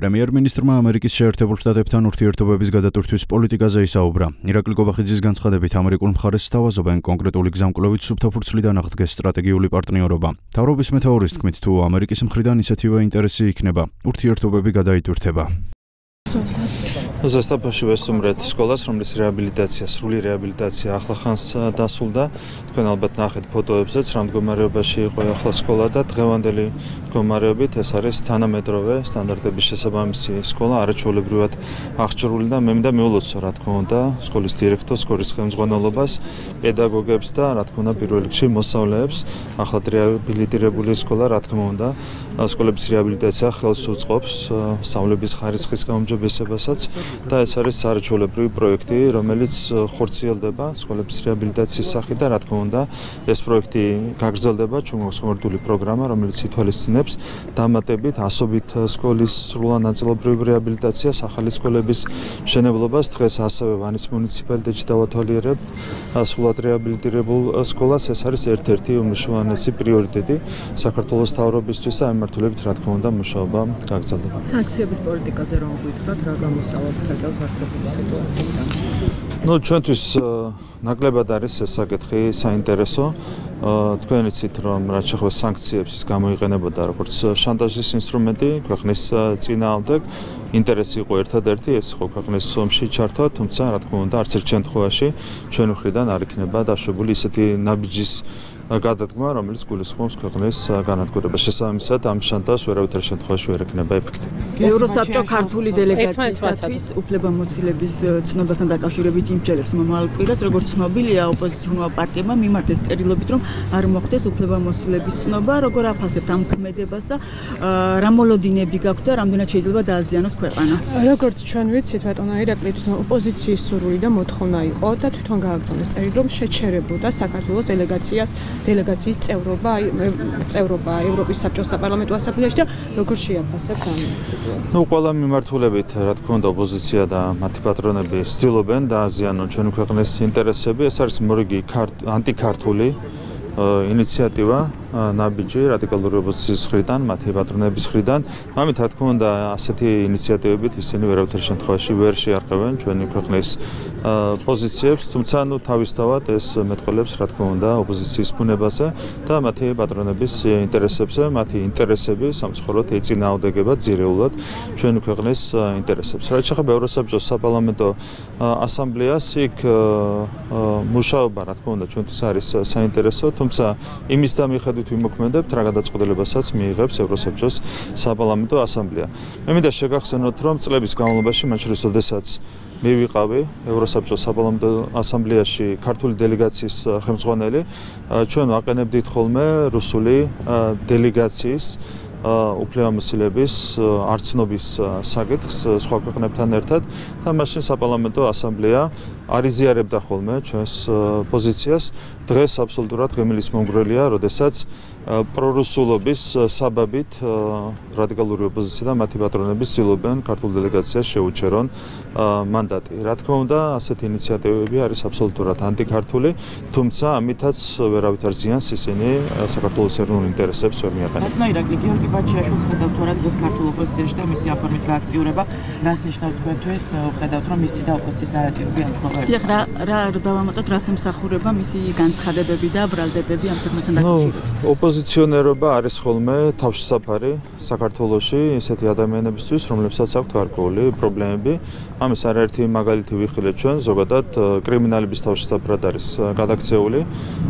პრემიერ-მინისტრმა ამერიკის შეერთებულ შტატებთან ურთიერთობების გადატვირთვის პოლიტიკაზე ისაუბრა. ირაკლი კობახიძის განცხადებით ამერიკულ მხარეს სთავაზობენ კონკრეტული გზამკვლევით სუფთაფურცლიდან აღდგეს სტრატეგიული პარტნიორობა. მთავრობის მეთაურის თქმით, თუ ამერიკის მხრიდან ისეთივე ინტერესი იქნება, ურთიერთობები გადაიტვირთება. ზესტაფონში ვესტუმრეთ სკოლას, რომლის რეაბილიტაცია, სრული რეაბილიტაცია ახლახანს დასრულდა. თქვენ ალბათ ნახეთ ფოტოებზეც, რა მდგომარეობაში იყო ახლა სკოლა და დღევანდელი მდგომარეობით ეს არის თანამედროვე სტანდარტების შესაბამისი სკოლა, არაჩვეულებრივად აღჭურვილი და მე მინდა მიულოცო, რა თქმა უნდა, სკოლის დირექტორს, სკოლის ხელმძღვანელობას, პედაგოგებს და რა თქმა უნდა, პირველ რიგში მოსწავლეებს. ახლად რეაბილიტირებული სკოლა, რა თქმა უნდა, სკოლების რეაბილიტაცია ხელს უწყობს სწავლების ხარისხის გაუმჯობესებასაც. და ეს არის არაჩვეულებრივი პროექტი, რომელიც ხორციელდება სკოლების რეაბილიტაციის სახით და რა თქმა უნდა, ეს პროექტი გაგრძელდება, ჩვენ გვაქვს კონკრეტული პროგრამა, რომელიც ითვალისწინებს დამატებით ასობით სკოლის სრულანაწილობრივ რეაბილიტაციას, ახალი სკოლების მშენებლობას. დღეს ასევე ვანის მუნიციპალიტეტში დავათვალიერებთ სრულად რეაბილიტირებულ სკოლას. ეს არის ერთ-ერთი უმნიშვნელოვანესი პრიორიტეტი საქართველოს მთავრობისთვის და ამ მიმართულებით რა თქმა უნდა მუშაობა გაგრძელდება. სანქციების პოლიტიკაზე რომ ვიტყოთ, რა გამოსავალს ხედავთ არსებული სიტუაციიდან? ჩვენთვის ნაკლებად არის ეს საკითხი საინტერესო. თქვენ იცით, რომ რაც შეეხება სანქციებს, ის გამოიყენებოდა როგორც შანტაჟის ინსტრუმენტი ქვეყნის წინააღმდეგ. ინტერესი იყო ერთადერთი, ეს იყო ქვეყნის ომში ჩართვა, თუმცა რა თქმა უნდა, არც ერთ შემთხვევაში ჩვენ მხრიდან არ იქნება დაშვებული ისეთი ნაბიჯის გადადგმა, რომელიც გულისხმობს ქვეყნის განადგურებას. შესაბამისად, ამ შანტაჟს ვერავითარ შემთხვევაში ვერ ექნება ეფექტი. ევროსაბჭო ქართული დელეგაციისათვის უფლებამოსილების ცნობასთან დაკავშირებით იმჯერებს მომავალ კვირას, როგორც ცნობილია, ოპოზიციურმა პარტიებმა მიმართეს წერილობით, რომ არ მოხდეს უფლებამოსილების ცნობა, როგორ აფასებთ ამ ქმედებას და რა მოლოდინები გაქვთ და რამდენად შეიძლება დააზიანოს ქვეყანა? როგორც ჩვენ ვიცით, ბატონო ირაკლი, ოპოზიციის სურვილი და მოთხოვნა იყო და თვითონ გააგზავნეს წერილი, რომ შეჩერებოდა საქართველოს დელეგაციის წევრობა ევროპის საბჭოს საპარლამენტო ასამბლეაში და როგორ შეაფასებთ ამ სიტუაციას? ყველა მიმართულებით, რა თქმა უნდა, ოპოზიცია და მათი პატრონები ცდილობენ დააზიანონ ჩვენი ქვეყნის ინტერესები. ეს არის მორიგი ანტიქართული ინიციატივა, ნაბიჯი რადიკალური ოპოზიციის მხრიდან, მათი პატრონების მხრიდან. ამით რა თქმა უნდა, ასეთი ინიციატივებით ისინი ვერავითარ შემთხვევაში ვერ შეარყევენ ჩვენი ქვეყნის პოზიციებს, თუმცა თავისთავად ეს მეტყველებს რა თქმა უნდა ოპოზიციის ბუნებაზე და მათი პატრონების ინტერესებზე, მათი ინტერესები სამწუხაროდ ეწინააღმდეგება ძირეულად ჩვენი ქვეყნის ინტერესებს. რაც შეეხება ევროსაბჭოს საპარლამენტო ასამბლეას, იქ მუშაობა რა თქმა უნდა ჩვენთვის არის საინტერესო, თუმცა იმის და მიხედვით ვიმოქმედებთ რა გადაწყვეტილებასაც მიიღებს ევროსაბჭოს საპარლამენტო ასამბლეა. მე მინდა შეგახსენოთ, რომ წლების განმავლობაში, მათ შორის როდესაც მე ვიყავი ევროსაბჭოს საპარლამენტო ასამბლეაში ქართული დელეგაციის ხელმძღვანელი, ჩვენ ვაყენებდით ხოლმე რუსული დელეგაციის უფლებამოსილების არცნობის საკითხს სხვა ქვეყნებთან ერთად და მაშინ საპარლამენტო ასამბლეა არ იზიარებდა ხოლმე ჩვენს პოზიციას. დღეს აბსოლუტურად ღიმილის მომგვრელია, როდესაც პრორუსულობის საბაბით რადიკალური ოპოზიცია და მათი პატრონები ცდილობენ ქართულ დელეგაციას შეუჩერონ მანდატი. რა თქმა უნდა, ასეთი ინიციატივები არის აბსოლუტურად ანტიქართული, თუმცა ამითაც ვერავითარ ზიანს ისინი საქართველოს ეროვნულ ინტერესებს ვერ მიაყენებენ. ბატონო ირაკლი, გიორგი ბაჩიაშვილს ხედავთ რა დღეს ქართულ ოპოზიციაში და მისი აფორმით გააქტიურება, რას ნიშნავს თქვენთვის? ხედავთ, რომ მისი და ოპოზიციის ნარატივები ამ ხალხს რა დავამატოთ, რას ემსახურება მისი განცხადებები და ბრალდებები ამ საქმესთან დაკავშირებით? ოპოზიციონერობა არის ხოლმე თავშესაფარი საქართველოში ისეთი ადამიანებისთვის, რომლებსაც აქვთ გარკვეული პრობლემები. ამის არაერთი მაგალითი ვიხილეთ ჩვენ, ზოგადად კრიმინალების თავშესაფრად არის გადაქცეული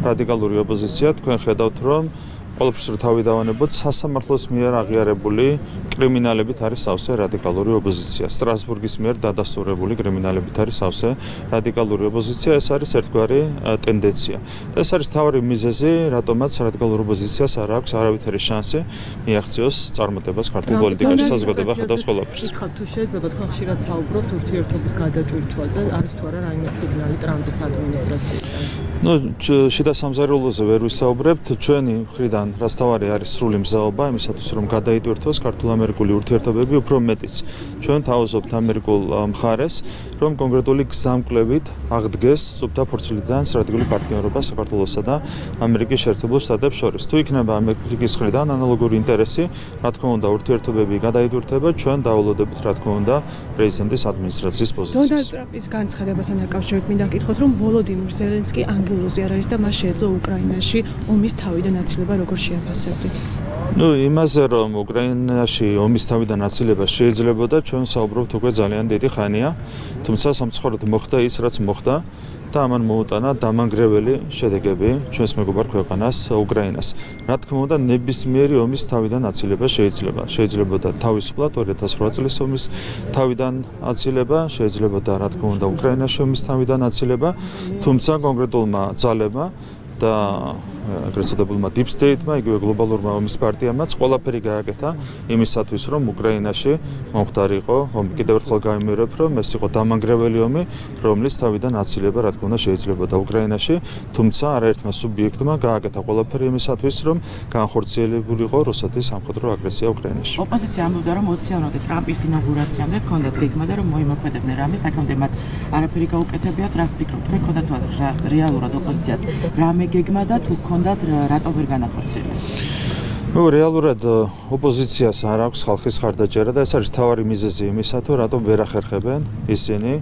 რადიკალური ოპოზიცია. თქვენ ხედავთ, რომ ყველაფერს რო თავი დავანებოთ, სასამართლოს მიერ აღიარებული კრიმინალებით არის სავსე რადიკალური ოპოზიცია. სტრასბურგის მიერ დადასტურებული კრიმინალებით არის სავსე რადიკალური ოპოზიცია. ეს არის ერთგვარი ტენდენცია. და ეს არის თავი მიზეზი, რატომაც რადიკალური ოპოზიციას არ აქვს არავითარი შანსი მიაღწიოს წარმატებას ქართულ პოლიტიკაში. საზოგადოება ხედავს ყველაფერს. იხავთ თუ შეიძლება თქვენ ხშირად საუბრობთ ურთიერთობის გადატვირთვაზე, არის თუ არა რაიმე სიგნალი ტრამპის ადმინისტრაციიდან? შიდა სამზარეულოზე ვერ ვისაუბრებთ, ჩვენი მხრიდან რასთავარი არის სრული მზაობა იმისათვის რომ გადაიტვირთოს ქართულ-ამერიკული ურთიერთობები უფრო მეტიც. ჩვენ თავაზობთ ამერიკულ მხარეს რომ კონკრეტული გზამკვლევით აღდგეს სუფთა ფურცლიდან სტრატეგიული პარტნიორობა საქართველოსა და ამერიკის შეერთებულ შტატებს შორის. თუ იქნება ამერიკის მხრიდან ანალოგური ინტერესი, რა თქმა უნდა, ურთიერთობები გადაიტვირთება, ჩვენ დაულოდებით, რა თქმა უნდა, პრეზიდენტის ადმინისტრაციის პოზიციას. დონალდ ტრამპის განცხადებასთან დაკავშირებით მინდა გითხოთ, რომ ვოლოდიმირ ზელენსკი ანგელოზი არ არის და მას შეეძლო უკრაინაში ომის თავიდან აცილება, როგორ შეაფასებდით? იმაზე რომ უკრაინაში ომის თავიდან აცილება შეიძლებოდა, ჩვენ საუბრობთ უკვე ძალიან დიდი ხანია, თუმცა სამწუხაროდ მოხდა ის, რაც მოხდა და ამან მოუტანა დამანგრეველი შედეგები ჩვენს მეგობარ ქვეყანას უკრაინას. რა თქმა უნდა, ნებისმიერი ომის თავიდან აცილება შეიძლებოდა თავისუფლად 2008 წლის ომის თავიდან აცილება, შეიძლებოდა რა თქმა უნდა უკრაინაში ომის თავიდან აცილება, თუმცა კონკრეტულმა ძალებმა და ეგრეთ წოდებულმა deep state-მა, იგივე გლობალურმა ომის პარტიამაც ყველაფერი გააკეთა იმისათვის, რომ უკრაინაში მომხდარიყო ომი. კიდევ ერთხელ გავიმეორებ, რომ ეს იყო დამანგრეველი ომი, რომლის თავიდან აცილება, რა თქმა უნდა, შეიძლებოდა უკრაინაში, თუმცა არაერთმა სუბიექტმა გააკეთა ყველაფერი იმისათვის, რომ განხორციელებულიყო რუსეთის სამხედრო აგრესია უკრაინაში. ოპოზიცია ამბობდა, რომ 20-იანვე ტრამპის ინაუგურაციამდე ჰქონდათ გეგმა და რომ მოიმოქმედებდნენ რამე, აქამდე მათ არაფერი გაუკეთებიათ, რას ფიქრობთ? თქვენ ჰქონდათ რეალურად ოპოზიციას რამე გეგმა და თუ ჰქონდათ რატომ ვერ განახორციელეს? რეალურად ოპოზიციას არ აქვს ხალხის ხარდაჭერა და ეს არის მთავარი მიზეზი იმისა, თუ რატომ ვერ ახერხებენ ისინი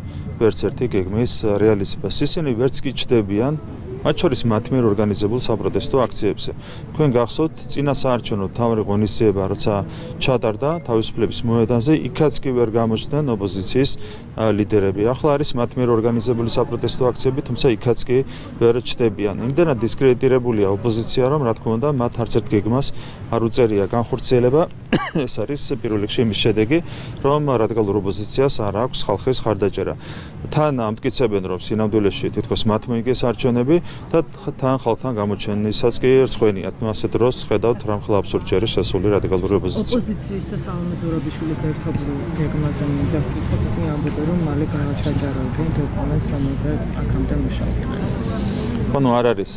ვერც ერთი გეგმის რეალიზებას. ისინი ვერც კი ჩდებიან მათ შორის მათ მიერ ორგანიზებულ საპროტესტო აქციებზე. თქვენ გახსოვთ, წინა საარჩევნო მთავარი ღონისძიება, როცა ჩატარდა თავისუფლების მოედანზე, იქაც კი ვერ გამოჩნდნენ ოპოზიციის ლიდერები. ახლა არის მათ მიერ ორგანიზებული საპროტესტო აქციები, თუმცა იქაც კი ვერ ჩდებიან. იმდენად დისკრედიტირებულია ოპოზიცია, რომ რა თქმა უნდა, მათ არც ერთ გეგმას არ უწერია განხორციელება. ეს არის პირველ რიგში იმის შედეგი, რომ რადიკალურ ოპოზიციას არ აქვს ხალხის ხარდაჭერა. თან ამტკიცებენ, რომ სინამდვილეში თითქოს მათ მოიგეს არჩევნები და თან ხალხთან გამოჩენისაც კი ერთხვენიათ. ასე დროს ხედავთ რამხელა აბსურდში არის შესული რადიკალური ოპოზიცია. ოპოზიციის და სალომე ზურაბიშვილის ერთობლივ გეგმაზე მინდა ვკითხოთ, ისინი ამბობენ, რომ მალე განაჩაჯარებენ დოკუმენტს, რომელზეც აქამდე მუშაობდნენ. ანუ არ არის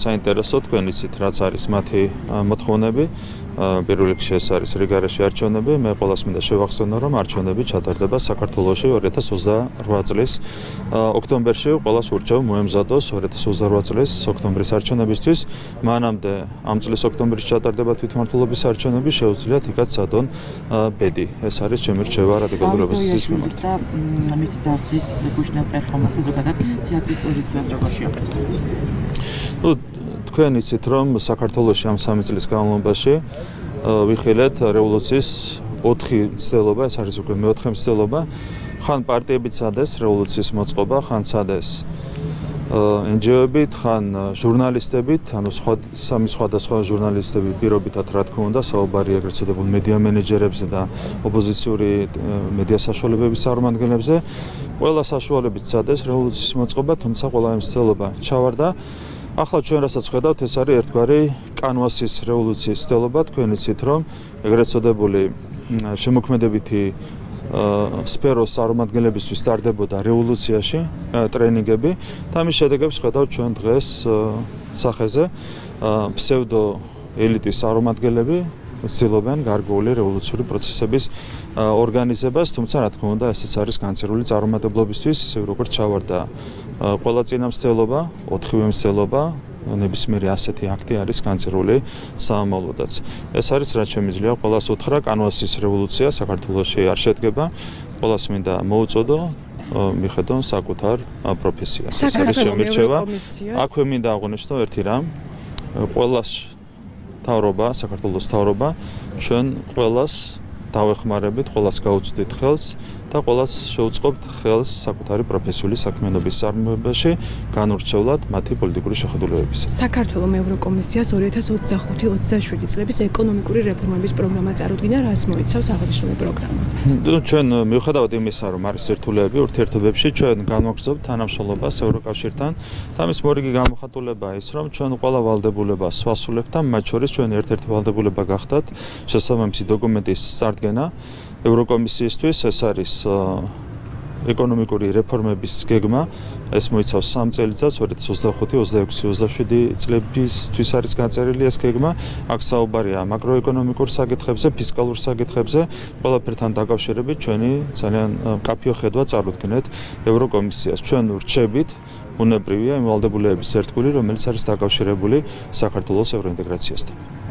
საინტერესო, თქვენ იცით, რაც არის მათი მოთხოვნები. პირველ რიგში ეს არის რიგარეში არჩევნები. მე ყველას მინდა შევახსენო, რომ არჩევნები ჩატარდება საქართველოში 2028 წლის ოქტომბერში. ყველას ურჩევ მოემზადოს 2028 წლის ოქტომბრის არჩევნებისთვის. მანამდე ამ წლის ოქტომბერში ჩატარდება თვითმმართველობის არჩევნები, შეუძლიათ იქაც სადონ ბედი. ეს არის ჩემი რჩევა რადიკალური ოპოზიციის მიმართ. და მისი დასის გუშინელ პერფორმანსზე ზოგადად თეატრის პოზიციას როგორ შეაფასებთ? თქვენ იცით, რომ საქართველოში ამ 3 წლის განმავლობაში ვიხილეთ რევოლუციის 4 მცდელობა, ეს არის უკვე მე-4 მცდელობა. ხან პარტიები წადეს რევოლუციის მოწყობა, ხან წადეს NGO-ებით, ხან ჟურნალისტებით, ანუ სხვადასხვა ჟურნალისტები პირობითად, რა თქმა უნდა, საუბარი ეგრეთ წოდებულ მედია მენეჯერებზე და ოპოზიციური მედია საშუალებების წარმომადგენლებზე. ყველა საშუალებით წადეს რევოლუციის მოწყობა, თუმცა ყველა მცდელობა ჩავარდა. ახლა ჩვენ რასაც ხედავთ, ეს არის ერთგვარი კანვასის რევოლუციის მცდელობა. თქვენ იცით, რომ ეგრეთ წოდებული შემოქმედებითი სფეროს წარმომადგენლებისთვის სტარდებოდა რევოლუციაში ტრენინგები და ამის შედეგებს ხედავთ ჩვენ დღეს სახეზე ფსევდო ელიტის წარმომადგენლები ცდილობენ გარკვეული რევოლუციური პროცესების ორგანიზებას, თუმცა რა თქმა უნდა, ესეც არის განცერული წარმომადგენლობისთვის, ისე როგორც ჩავარდა ყველა წინა მცდელობა, 4-ვე მცდელობა, ნებისმიერი ასეთი აქტი არის განცერული საამავლოდაც. ეს არის რაც შემიძლია ყველას უთხრა, კანვასის რევოლუცია საქართველოში არ შედგება, ყველას მინდა მოუწოდო მიხედონ საკუთარ პროფესიას. ეს არის შემირჩევა. აქვე მინდა აღვნიშნო ერთი რამ, ყველას თავრობა, საქართველოს თავრობა, ჩვენ ყველას დავეხმარებით, ყველას გაუწვდით ხელს და ყველას შევუწყობთ ხელს საკუთარი პროფესიული საქმიანობის წარმოებაში, განურჩევლად მათი პოლიტიკური შეხედულებების. საქართველოს ევროკომისიას 2025-27 წლების ეკონომიკური რეფორმების პროგრამა წარუდგინა, რას მოიცავს აღნიშნული პროგრამა? ჩვენ მიუხედავად იმისა, რომ არის ერთულეები ურთიერთობებში, ჩვენ განვაგრძობთ თანამშრომლობას ევროკავშირთან და მის მორიგი გამოხატულებაა ის, რომ ჩვენ ყველა ვალდებულებას ვასრულებთ და მათ შორის ჩვენ ერთ-ერთი ვალდებულება გახდათ შესაბამისი დოკუმენტის წარდგენა ევროკომისიისთვის. ეს არის ეკონომიკური რეფორმების გეგმა ეს მოიცავს 3 წელიწადს 2025, 26, 27 წლებისთვის არის გაწერილი ეს გეგმა. აქ საუბარია მაკროეკონომიკურ საკითხებზე, ფისკალურ საკითხებზე, ყველაფერთან დაკავშირებით ჩვენი ძალიან მკაფიო ხედვა წარუდგენთ ევროკომისიას. ჩვენ ვრჩებით უნებრივია იმ ვალდებულების ერთგული, რომელიც არის დაკავშირებული საქართველოს ევროინტეგრაციასთან.